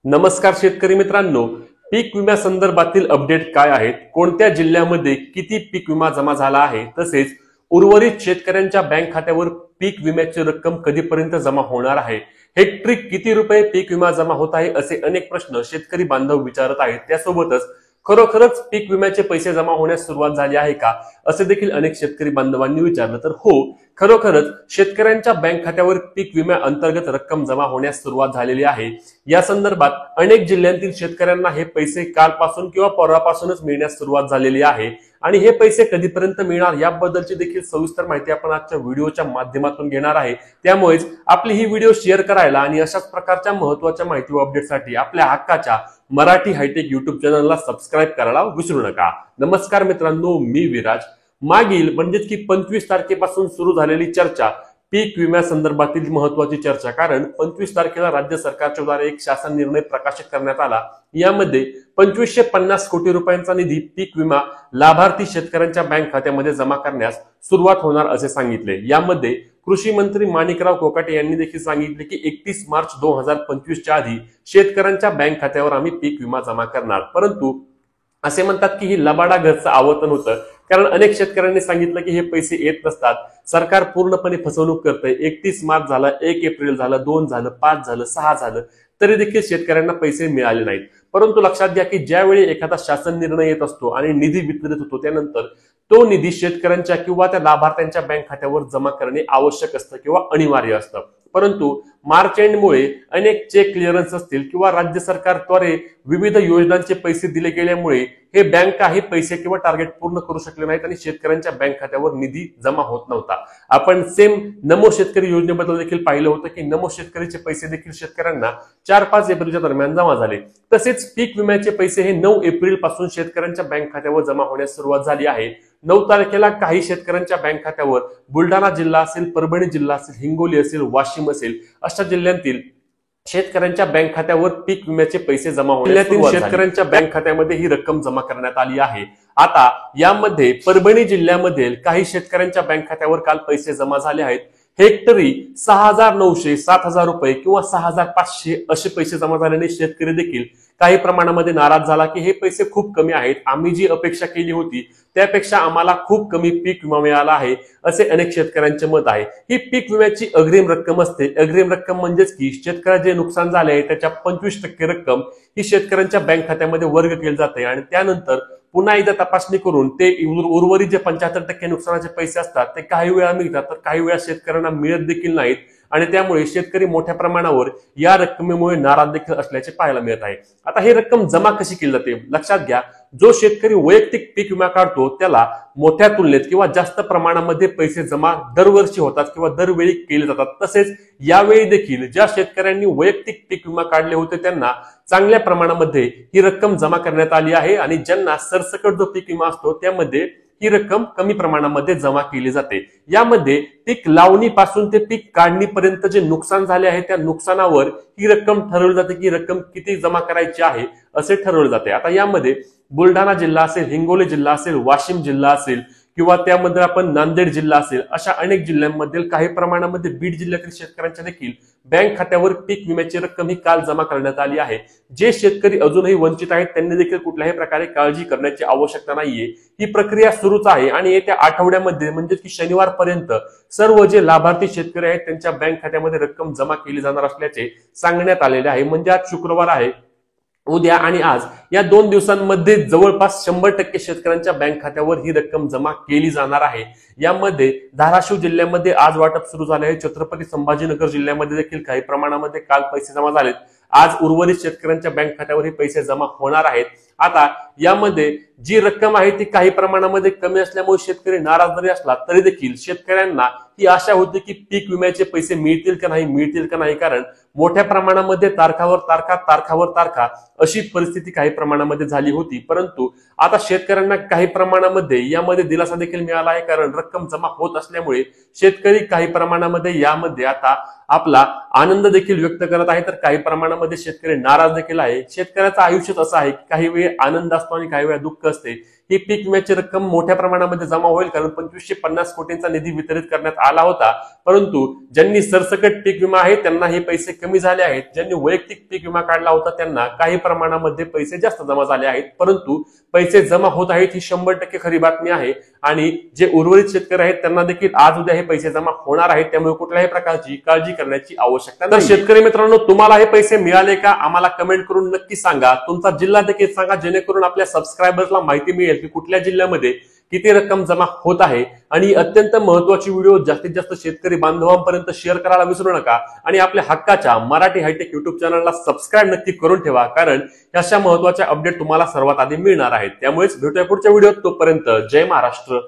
नमस्कार शेतकरी मित्रांनो, पीक विम्यासंदर्भातील अपडेट काय आहेत, कोणत्या जिल्ह्यामध्ये किती पीक विमा जमा झाला आहे, तसेच उर्वरित शेतकऱ्यांच्या बँक खात्यावर पीक विम्याची रक्कम कधीपर्यंत जमा होणार आहे, हेक्टरी किती रुपये पीक विमा जमा होत आहे, असे अनेक प्रश्न शेतकरी बांधव विचारत आहेत। त्यासोबतच खरोखरच पीक विम्याचे पैसे जमा होण्यास सुरुवात झाली आहे का, असे देखील अनेक शेतकरी बांधवांनी विचारलं। तर हो, खरोखरच शेतकऱ्यांच्या बँक खात्यावर पीक विम्या अंतर्गत रक्कम जमा होण्यास सुरुवात झालेली आहे। या संदर्भात अनेक जिल्ह्यांतील शेतकऱ्यांना हे पैसे कालपासून किंवा परवापासूनच मिळण्यास सुरुवात झालेली आहे आणि हे पैसे कधीपर्यंत मिळणार याबद्दलची देखील सविस्तर माहिती आपण आजच्या व्हिडिओच्या माध्यमातून घेणार आहे। त्यामुळेच आपली ही व्हिडिओ शेअर करायला आणि अशाच प्रकारच्या महत्त्वाच्या माहिती व अपडेटसाठी आपल्या हक्काच्या मराठी हायटेक युट्यूब चॅनलला सबस्क्राइब करायला विसरू नका। नमस्कार मित्रांनो, मी विराज। मागील म्हणजेच की 25 तारखेपासून सुरू झालेली चर्चा, पीक विम्या संदर्भातील महत्त्वाची चर्चा, कारण 25 तारखेला राज्य सरकारच्या द्वारे एक शासन निर्णय प्रकाशित करण्यात आला। यामध्ये 2550 कोटी रुपयांचा निधी पीक विमा लाभार्थी शेतकऱ्यांच्या बँक खात्यामध्ये जमा करण्यास सुरुवात होणार असे सांगितले। यामध्ये कृषी मंत्री माणिकराव कोकाटे यांनी देखील सांगितले की 31 मार्च 2025 च्या आधी शेतकऱ्यांच्या बँक खात्यावर आम्ही पीक विमा जमा करणार। परंतु असे म्हणतात की ही लबाडा घरचं आवर्तन होतं, कारण अनेक शेतकऱ्यांनी सांगितलं की हे पैसे येत नसतात, सरकार पूर्णपणे फसवणूक करतंय। 31 मार्च झालं, 1 एप्रिल झालं, 2 झालं, 5 झालं, 6 झालं, तरी देखील शेतकऱ्यांना पैसे मिळाले नाहीत। परंतु लक्षात घ्या की ज्यावेळी एखादा शासन निर्णय येत असतो आणि निधी वितरित होतो, त्यानंतर तो निधी शेतकऱ्यांच्या किंवा त्या लाभार्थ्यांच्या बँक खात्यावर जमा करणे आवश्यक असतं किंवा अनिवार्य असतं। परंतु मार्च एंडमुळे अनेक चेक क्लिअरन्स असतील किंवा राज्य सरकारद्वारे विविध योजनांचे पैसे दिले गेल्यामुळे हे बँका हे पैसे किंवा टार्गेट पूर्ण करू शकले नाहीत आणि शेतकऱ्यांच्या बँक खात्यावर निधी जमा होत नव्हता। आपण सेम नमो शेतकरी योजनेबद्दल देखील पाहिलं होतं की नमो शेतकरीचे पैसे देखील शेतकऱ्यांना 4-5 एप्रिलच्या दरम्यान जमा झाले। तसेच पीक विम्याचे पैसे हे 9 एप्रिल पासून शेतकऱ्यांच्या बँक खात्यावर जमा होण्यास सुरुवात झाली आहे। 9 तारखेला काही शेतकऱ्यांच्या बँक खात्यावर बुलढाणा जिल्हा असेल, परभणी जिल्हा असेल, हिंगोली असेल, वाशिम असेल, अशा जिल्ह्यांतील शेतकऱ्यांच्या बँक खात्यावर पीक विम्याचे पैसे जमा होण्यास सुरुवात झाली। शेतकऱ्यांच्या बँक खात्यामध्ये ही रक्कम जमा करण्यात आली आहे। आता यामध्ये परभणी जिल्ह्यामध्ये काही शेतकऱ्यांच्या बँक खात्यावर काल पैसे जमा झाले आहेत। हेक्टरी 6900, 7000 रुपये किंवा 6500 असे पैसे जमा झाल्याने शेतकरी देखील काही प्रमाणामध्ये नाराज झाला की हे पैसे खूप कमी आहेत, आम्ही जी अपेक्षा केली होती त्यापेक्षा आम्हाला खूप कमी पीक विमा मिळाला आहे, असे अनेक शेतकऱ्यांचे मत आहे। ही पीक विम्याची अग्रिम रक्कम असते। अग्रिम रक्कम म्हणजेच की शेतकऱ्याचे जे नुकसान झाले आहे त्याच्या 25% रक्कम ही शेतकऱ्यांच्या बँक खात्यामध्ये वर्ग केली जाते आणि त्यानंतर पुन्हा एकदा तपासणी करून ते उर्वरित जे 75% नुकसानाचे पैसे असतात ते काही वेळा मिळतात, तर काही वेळा शेतकऱ्यांना मिळत देखील नाहीत आणि त्यामुळे शेतकरी मोठ्या प्रमाणावर या रकमेमुळे नाराज देखील असल्याचे पाहायला मिळत आहे। आता ही रक्कम जमा कशी केली जाते लक्षात घ्या। जो शेतकरी वैयक्तिक पीक विमा काढतो त्याला मोठ्या तुलनेत किंवा जास्त प्रमाणामध्ये पैसे जमा दरवर्षी होतात किंवा दरवेळी केले जातात। तसेच यावेळी देखील ज्या शेतकऱ्यांनी वैयक्तिक पीक विमा काढले होते त्यांना चांगल्या प्रमाणामध्ये ही रक्कम जमा करण्यात आली आहे आणि ज्यांना सरसकट जो पीक विमा असतो त्यामध्ये ही रक्कम कमी प्रमाणामध्ये जमा केली जाते। यामध्ये पीक लावणीपासून ते पीक काढणीपर्यंत जे नुकसान झाले आहे त्या नुकसानावर ही रक्कम ठरवली जाते की रक्कम किती जमा करायची आहे असे ठरवले जाते। आता यामध्ये बुलढाणा जिल्हा असेल, हिंगोली जिल्हा असेल, वाशिम जिल्हा असेल किंवा त्यामध्ये आपण नांदेड जिल्हा असेल, अशा अनेक जिल्ह्यांमधील काही प्रमाणामध्ये बीड जिल्ह्यातील शेतकऱ्यांच्या देखील बँक खात्यावर पीक विम्याची रक्कम ही काल जमा करण्यात आली आहे। जे शेतकरी अजूनही वंचित आहेत त्यांनी देखील कुठल्याही प्रकारे काळजी करण्याची आवश्यकता नाहीये, ही प्रक्रिया सुरूच आहे आणि येत्या आठवड्यामध्ये म्हणजे की शनिवारपर्यंत सर्व जे लाभार्थी शेतकरी आहेत त्यांच्या बँक खात्यामध्ये रक्कम जमा केली जाणार असल्याचे सांगण्यात आलेले आहे। म्हणजे आज शुक्रवार आहे, उद्या आणि आज या 2 दिवसांमध्ये जवळपास 100% शेतकऱ्यांच्या बँक खात्यावर ही रक्कम जमा केली जाणार आहे। यामध्ये धाराशिव जिल्ह्यामध्ये आज वाटप सुरू झाले आहे। छत्रपती संभाजीनगर जिल्ह्यामध्ये देखील काही प्रमाणामध्ये काल पैसे जमा झालेत। आज उर्वरित शेतकऱ्यांच्या बँक खात्यावर हे पैसे जमा होणार आहेत। आता यामध्ये जी रक्कम आहे ती काही प्रमाणामध्ये कमी असल्यामुळे शेतकरी नाराज जरी असला तरी देखील शेतकऱ्यांना ही आशा होती की पीक विम्याचे पैसे मिळतील का नाही, कारण मोठ्या प्रमाणामध्ये तारखावर तारखा अशी परिस्थिती काही प्रमाणामध्ये झाली होती। परंतु आता शेतकऱ्यांना काही प्रमाणामध्ये यामध्ये दिलासा देखील मिळाला आहे, कारण रक्कम जमा होत असल्यामुळे शेतकरी काही प्रमाणामध्ये यामध्ये आता आपला आनंद देखील व्यक्त करत आहे, तर काही प्रमाणामध्ये शेतकरी नाराज देखील आहे। शेतकऱ्याचं आयुष्यच असं आहे की काही वेळ आनंद असतो आणि काही वेळा दुःख असते। ही पीक विम्याची रक्कम मोठ्या प्रमाणामध्ये जमा होईल, कारण 2550 कोटींचा निधी वितरित करण्यात आला होता, परंतु ज्यांनी सरसकट पीक विमा आहे त्यांना हे पैसे कमी झाले आहेत. ज्यांनी वैयक्तिक पीक विमा काढला होता त्यांना काही प्रमाणामध्ये पैसे जास्त जमा झाले आहेत, परंतु पैसे जमा होत आहेत ही 100% खरी बातमी आहे. आणि जे उर्वरित शेतकरी आहेत त्यांना देखील आज उद्या हे पैसे जमा होणार आहेत, त्यामुळे कुठल्याही प्रकारची काळजी करण्याची आवश्यकता नाही. तर शेतकरी मित्रांनो, तुम्हाला हे पैसे मिळाले का आम्हाला कमेंट करून नक्की सांगा. तुमचा जिल्हा देखील सांगा, जेणेकरून आपल्या सबस्क्रायबर्सला माहिती मिळेल की कुठल्या जिल्ह्यामध्ये किती रक्कम जमा होत आहे. आणि अत्यंत महत्वाची व्हिडिओ जास्तीत जास्त शेतकरी बांधवांपर्यंत शेअर करायला विसरू नका. आणि आपल्या हक्काच्या मराठी हायटेक युट्यूब चॅनलला सबस्क्राईब नक्की करून ठेवा, कारण अशा महत्वाच्या अपडेट तुम्हाला सर्वात आधी मिळणार आहेत. त्यामुळेच भेटूया पुढच्या व्हिडिओत. तोपर्यंत जय महाराष्ट्र.